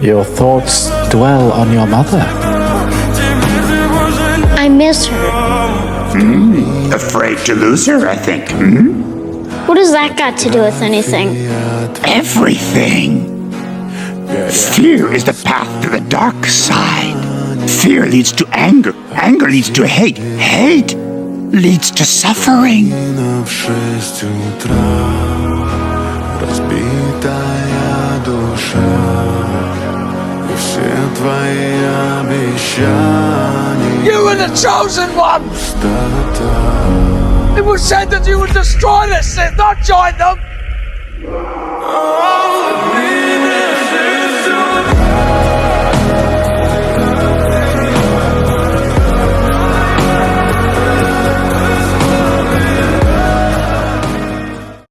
Your thoughts dwell on your mother. I miss her. Afraid to lose her, I think. What has that got to do with anything? Everything. Fear is the path to the dark side. Fear leads to anger. Anger leads to hate. Hate leads to suffering. You were the chosen one! It was said that you would destroy the Sith, not join them!